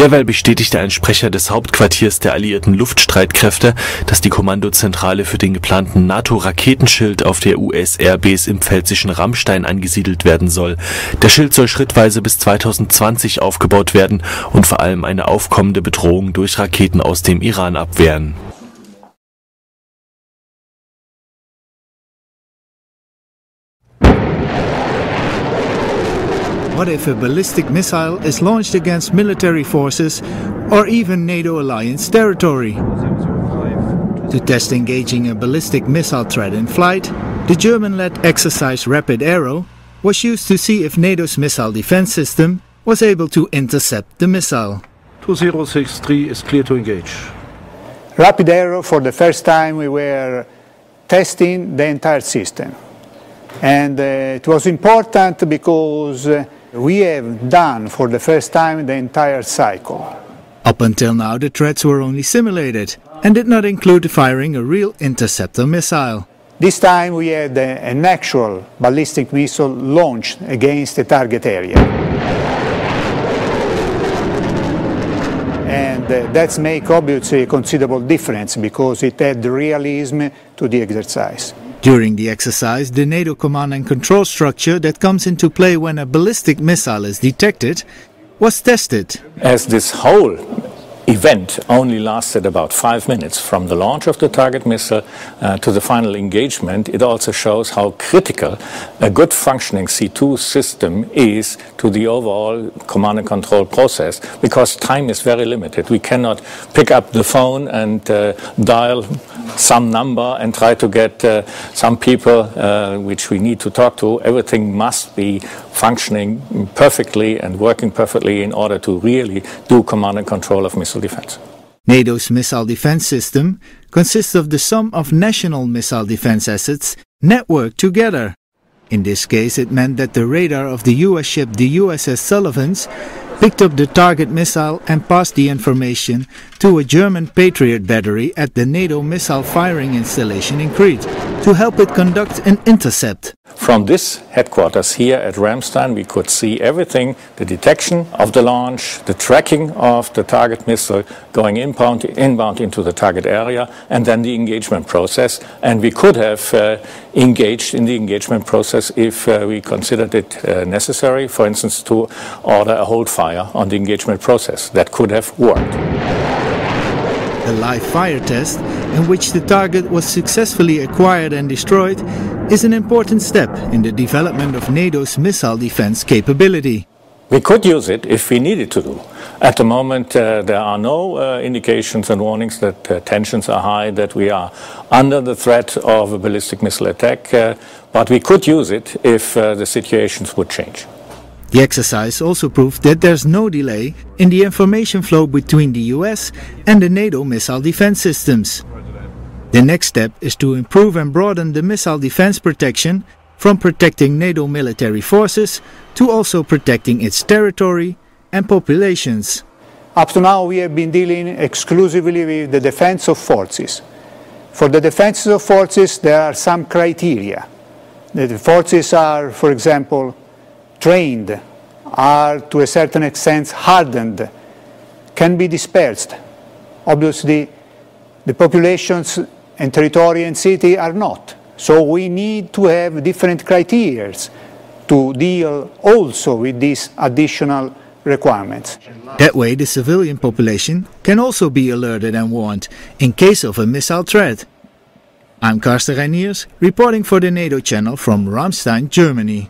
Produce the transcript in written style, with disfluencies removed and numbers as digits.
Derweil bestätigte ein Sprecher des Hauptquartiers der alliierten Luftstreitkräfte, dass die Kommandozentrale für den geplanten NATO-Raketenschild auf der US-Airbase im pfälzischen Ramstein angesiedelt werden soll. Der Schild soll schrittweise bis 2020 aufgebaut werden und vor allem eine aufkommende Bedrohung durch Raketen aus dem Iran abwehren. What if a ballistic missile is launched against military forces or even NATO alliance territory? To test engaging a ballistic missile threat in flight, the German-led exercise Rapid Arrow was used to see if NATO's missile defense system was able to intercept the missile. 2063 is clear to engage. Rapid Arrow, for the first time we were testing the entire system. And it was important because we have done for the first time the entire cycle. Up until now the threats were only simulated and did not include firing a real interceptor missile. This time we had an actual ballistic missile launched against the target area. And that's make obviously a considerable difference because it had realism to the exercise. During the exercise, the NATO command and control structure that comes into play when a ballistic missile is detected was tested. As this whole event only lasted about 5 minutes from the launch of the target missile to the final engagement, it also shows how critical a good functioning C2 system is to the overall command and control process, because time is very limited. We cannot pick up the phone and dial some number and try to get some people which we need to talk to. Everything must be functioning perfectly and working perfectly in order to really do command and control of missile defense. NATO's missile defense system consists of the sum of national missile defense assets networked together. In this case, it meant that the radar of the US ship the USS Sullivans picked up the target missile and passed the information to a German Patriot battery at the NATO missile firing installation in Crete to help it conduct an intercept. From this headquarters here at Ramstein, we could see everything: the detection of the launch, the tracking of the target missile going inbound into the target area, and then the engagement process. And we could have engaged in the engagement process if we considered it necessary, for instance, to order a hold fire on the engagement process. That could have worked. A live fire test, in which the target was successfully acquired and destroyed, is an important step in the development of NATO's missile defense capability. We could use it if we needed to do. At the moment, there are no indications and warnings that tensions are high, that we are under the threat of a ballistic missile attack, but we could use it if the situations would change. The exercise also proved that there's no delay in the information flow between the US and the NATO missile defense systems. The next step is to improve and broaden the missile defense protection from protecting NATO military forces to also protecting its territory and populations. Up to now we have been dealing exclusively with the defense of forces. For the defense of forces there are some criteria. The forces are, for example, trained, are to a certain extent hardened, can be dispersed. Obviously, the populations and territory and city are not. So we need to have different criteria to deal also with these additional requirements. That way the civilian population can also be alerted and warned in case of a missile threat. I'm Karsten Reiniers, reporting for the NATO channel from Ramstein, Germany.